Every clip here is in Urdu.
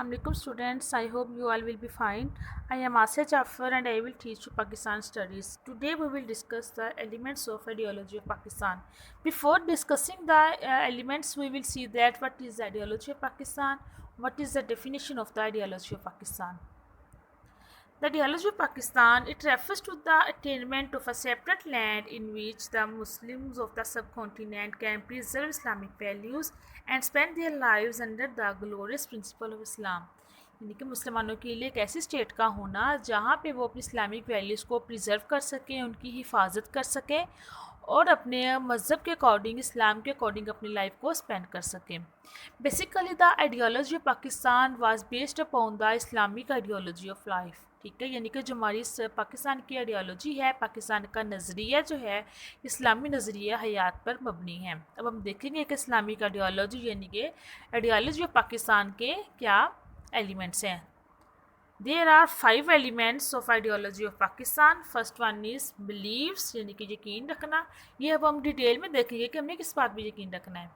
Assalamualaikum students. I hope you all will be fine. I am Asya Jafar and I will teach you Pakistan studies. Today we will discuss the elements of ideology of Pakistan. Before discussing the elements, we will see that what is the ideology of Pakistan, what is the definition of the ideology of Pakistan. The ideology of Pakistan, it refers to the attainment of a separate land in which the Muslims of the subcontinent can preserve Islamic values and spend their lives under the glorious principle of Islam. یعنی کہ مسلمانوں کے لیے ایک ایسی اسٹیٹ کا ہونا جہاں پہ وہ اپنی اسلامک ویلیوز کو پریزرو کر سکیں، ان کی حفاظت کر سکیں اور اپنے مذہب کے اکارڈنگ، اسلام کے اکارڈنگ اپنی لائف کو اسپینڈ کر سکیں. Basically the ideology of Pakistan was based upon the Islamic ideology of life. ٹھیک ہے، یعنی کہ جو ہماری پاکستان کی آئیڈیالوجی ہے، پاکستان کا نظریہ جو ہے اسلامی نظریہ حیات پر مبنی ہے. اب ہم دیکھیں گے کہ اسلامک آئیڈیالوجی یعنی کہ آئیڈیالوجی آف پاکستان کے کیا ایلیمنٹس ہیں. There are 5 elements of ideology of Pakistan. First one is beliefs یعنی کہ یقین رکھنا. یہ اب ہم ڈیٹیل میں دیکھیں گے کہ ہم نے کس بات پہ یقین رکھنا ہے.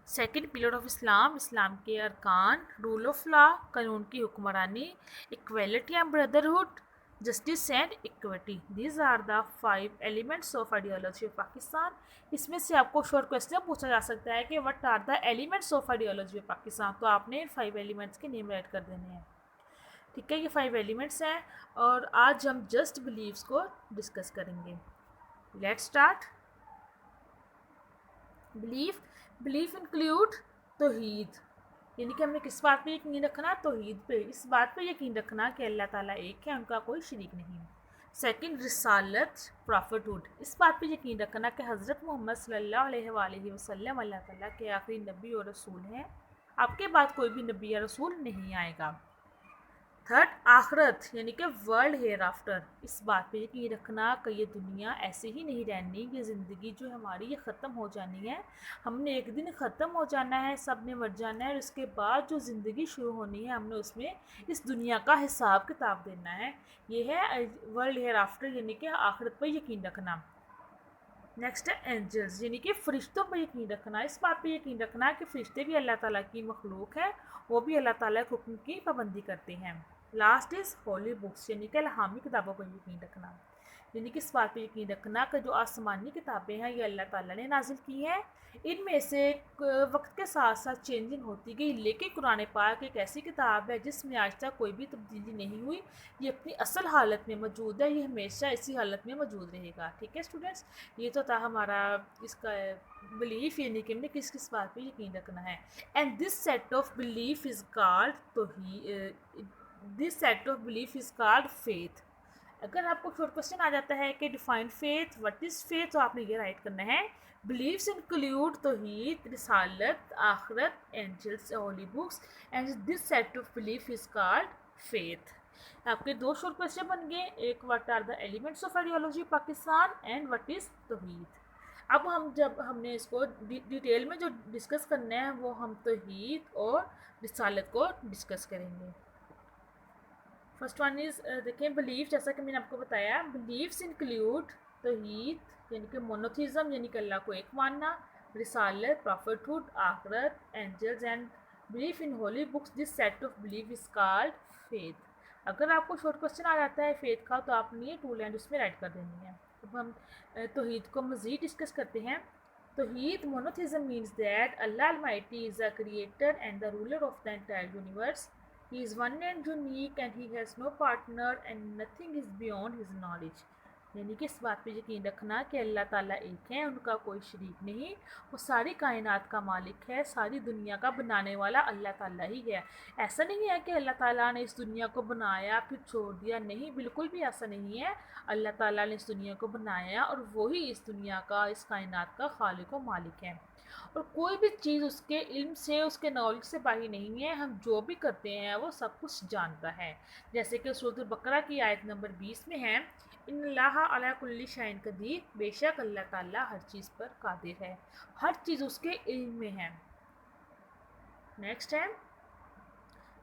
سیکنڈ پلر آف اسلام، اسلام کے ارکان. رول آف لا، قانون کی حکمرانی. Equality and brotherhood, justice and equity. These are the 5 elements of ideology of Pakistan. اس میں سے آپ کو شارٹ کویسچن پوچھا جا سکتا ہے کہ what are the elements of ideology of Pakistan, تو آپ نے 5 ایلیمنٹس کے نیم رائٹ کر دینے ہیں. ٹھیک ہے، یہ 5 ایلیمنٹس ہیں اور آج ہم جسٹ بلیفس کو ڈسکس کریں گے. Let start. بلیف انکلوڈ توحید، یعنی کہ ہم نے کس بات پہ یقین رکھنا؟ توحید پہ. اس بات پہ یقین رکھنا کہ اللہ تعالیٰ ایک ہے، ان کا کوئی شریک نہیں. سیکنڈ رسالت، پرافٹہڈ. اس بات پہ یقین رکھنا کہ حضرت محمد صلی اللہ علیہ وآلہ وسلم اللہ تعالیٰ کے آخری نبی اور رسول ہیں، آپ کے بعد کوئی بھی نبی یا رسول نہیں آئے گا. تھرڈ آخرت، یعنی کہ ورلڈ ہیئر آفٹر. اس بات پہ یقین رکھنا کہ یہ دنیا ایسے ہی نہیں رہنی، یہ زندگی جو ہماری یہ ختم ہو جانی ہے، ہم نے ایک دن ختم ہو جانا ہے، سب نے مر جانا ہے، اور اس کے بعد جو زندگی شروع ہونی ہے ہم نے اس میں اس دنیا کا حساب کتاب دینا ہے. یہ ہے ورلڈ ہیئر آفٹر یعنی کہ آخرت پہ یقین رکھنا. نیکسٹ ہے اینجلز، یعنی کہ فرشتوں پہ یقین رکھنا. اس بات پہ یقین رکھنا کہ فرشتے بھی اللہ تعالیٰ کی مخلوق ہے، وہ بھی اللہ تعالیٰ کے حکم کی پابندی کرتے ہیں. لاسٹ از ہولی بکس، یعنی کہ الہامی کتابوں پر یقین رکھنا. یعنی کہ اس بات پہ یقین رکھنا کہ جو آسمانی کتابیں ہیں یہ اللہ تعالیٰ نے نازل کی ہیں، ان میں سے وقت کے ساتھ ساتھ چینجنگ ہوتی گئی، لیکن قرآن پاک ایک ایسی کتاب ہے جس میں آج تک کوئی بھی تبدیلی نہیں ہوئی. یہ اپنی اصل حالت میں موجود ہے، یہ ہمیشہ اسی حالت میں موجود رہے گا. ٹھیک ہے اسٹوڈنٹس، یہ تو تھا ہمارا اس کا بلیف، یعنی کہ ہم نے کس کس بات پہ یقین رکھنا ہے. And this set of belief is called this set of belief is called faith. اگر آپ کو شارٹ کوسچن آ جاتا ہے کہ define faith, what is faith, تو آپ نے یہ رائٹ کرنا ہے بلیفس انکلوڈ توحید، رسالت، آخرت، angels, holy books, and this set of belief is called faith. آپ کے 2 شارٹ کوسچن بن گئے، ایک what are the elements of ideology Pakistan and what is توحید. اب ہم نے اس کو ڈیٹیل میں جو ڈسکس کرنا ہے وہ ہم توحید اور رسالت کو ڈسکس کریں گے. فرسٹ ون از دیکھیں بلیف، جیسا کہ میں نے آپ کو بتایا بلیفس انکلوڈ توحید یعنی کہ مونوتھیزم یعنی کہ اللہ کو ایک ماننا، رسالت، پرافٹہڈ، آخرت، angels and belief in holy books. This set of belief is called faith. اگر آپ کو شارٹ کوسچن آ جاتا ہے فیتھ کا تو آپ نے 2 لائن اس میں رائٹ کر دینی ہے. اب ہم توحید کو مزید ڈسکس کرتے ہیں. توحید monotheism means that Allah almighty is the creator and the ruler of the entire universe. He is one and unique and he has no partner and nothing is beyond his knowledge. یعنی کہ اس بات پہ یقین رکھنا کہ اللہ تعالیٰ ایک ہے، ان کا کوئی شریک نہیں، وہ ساری کائنات کا مالک ہے، ساری دنیا کا بنانے والا اللہ تعالیٰ ہی ہے. ایسا نہیں ہے کہ اللہ تعالیٰ نے اس دنیا کو بنایا پھر چھوڑ دیا، نہیں، بالکل بھی ایسا نہیں ہے. اللہ تعالیٰ نے اس دنیا کو بنایا اور وہی اس دنیا کا، اس کائنات کا خالق و مالک ہے، اور کوئی بھی چیز اس کے علم سے، اس کے نالج سے باہر نہیں ہے. ہم جو بھی کرتے ہیں وہ سب کچھ جانتا ہے. جیسے کہ سورۃ البقرہ کی آیت نمبر 20 میں ہے ان اللہ علی کل شیء قدیر، بے شک اللہ تعالیٰ ہر چیز پر قادر ہے، ہر چیز اس کے علم میں ہے. نیکسٹ ہے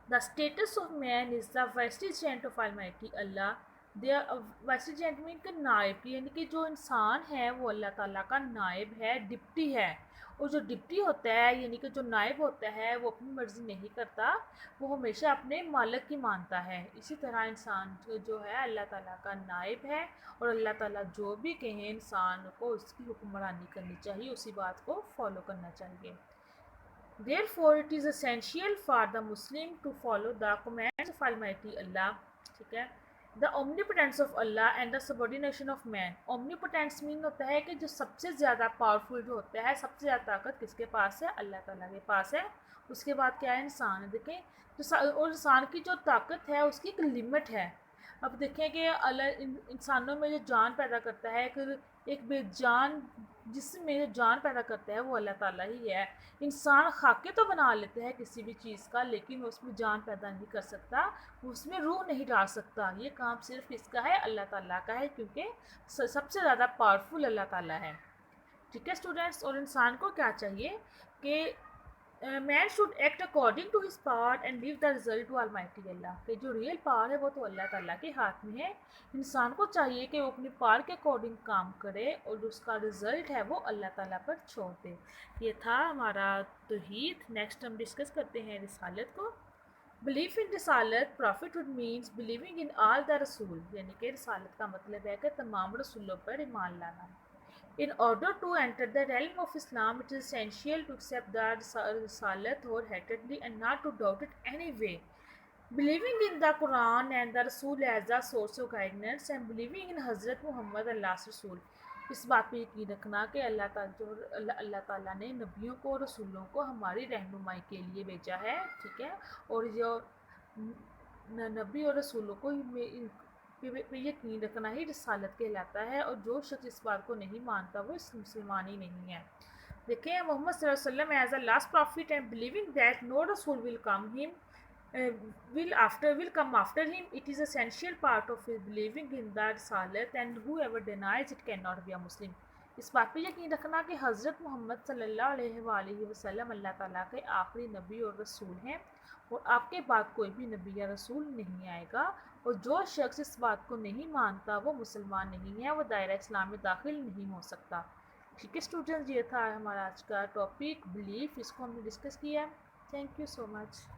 The status of man is the vestige of Almighty Allah. ویسے جینٹلمین کا نائب یعنی کہ جو انسان ہے وہ اللہ تعالیٰ کا نائب ہے، ڈپٹی ہے، اور جو ڈپٹی ہوتا ہے یعنی کہ جو نائب ہوتا ہے وہ اپنی مرضی نہیں کرتا، وہ ہمیشہ اپنے مالک کی مانتا ہے۔ اسی طرح انسان جو ہے اللہ تعالیٰ کا نائب ہے، اور اللہ تعالیٰ جو بھی کہیں انسان کو اس کی حکمرانی کرنی چاہیے، اسی بات کو فالو کرنا چاہیے۔ Therefore it is essential for the Muslim to follow the commands of Almighty Allah. ٹھیک ہے، the omnipotence of Allah and the subordination of man. Omnipotence mean ہوتا ہے کہ جو سب سے زیادہ پاورفل جو ہوتا ہے، سب سے زیادہ طاقت کس کے پاس ہے؟ اللہ تعالیٰ کے پاس ہے۔ اس کے بعد کیا ہے؟ انسان ہے۔ دیکھیں اور انسان کی جو طاقت ہے اس کی ایک لمٹ ہے۔ اب دیکھیں کہ اللہ انسانوں میں جو جان پیدا کرتا ہے، ایک بے جان جسم میں جو جان پیدا کرتا ہے وہ اللہ تعالیٰ ہی ہے۔ انسان خاکے تو بنا لیتے ہیں کسی بھی چیز کا، لیکن اس میں جان پیدا نہیں کر سکتا، اس میں روح نہیں ڈال سکتا۔ یہ کام صرف کس کا ہے؟ اللہ تعالیٰ کا ہے، کیونکہ سب سے زیادہ پاورفل اللہ تعالیٰ ہے۔ ٹھیک ہے اسٹوڈینٹس، اور انسان کو کیا چاہیے کہ man should act according to his power and leave the result to Almighty Allah, کہ جو ریئل پاور ہے وہ تو اللہ تعالیٰ کے ہاتھ میں ہے۔ انسان کو چاہیے کہ وہ اپنی پاور کے اکارڈنگ کام کرے اور جو اس کا ریزلٹ ہے وہ اللہ تعالیٰ پر چھوڑ دے۔ یہ تھا ہمارا توحید۔ نیکسٹ ہم ڈسکس کرتے ہیں رسالت کو۔ بلیف ان رسالت prophethood means believing in all the رسول، یعنی کہ رسالت کا مطلب ہے کہ تمام رسولوں پر ایمان لانا۔ In order to enter the realm of Islam, it is essential to accept the Risalat wholeheartedly and not to doubt it any way. Believing in the Quran and the Rasul as the source of guidance and believing in Hazrat Muhammad Allah's Rasul. اس بات پہ یقین رکھنا کہ اللہ تعالیٰ نے نبیوں کو اور رسولوں کو ہماری رہنمائی کے لیے بھیجا ہے، ٹھیک ہے، اور جو نبی اور رسولوں کو پہ یقین رکھنا ہی رسالت کہلاتا ہے، اور جو شخص اس بات کو نہیں مانتا وہ اس مسلمان ہی نہیں ہے۔ دیکھیں محمد صلی اللہ علیہ وسلم as a last profit and believing that no رسول will come after him, it is essential part of his believing in the رسالت and whoever denies it cannot be a Muslim. اس بات پہ یقین رکھنا کہ حضرت محمد صلی اللہ علیہ وآلہ وسلم اللہ تعالیٰ کے آخری نبی اور رسول ہیں، اور آپ کے بعد کوئی بھی نبی یا رسول نہیں آئے گا، اور جو شخص اس بات کو نہیں مانتا وہ مسلمان نہیں ہے، وہ دائرہ اسلام میں داخل نہیں ہو سکتا۔ ٹھیک ہے اسٹوڈنٹس، یہ تھا ہمارا آج کا ٹاپک بلیف، اس کو ہم نے ڈسکس کیا۔ Thank you so much.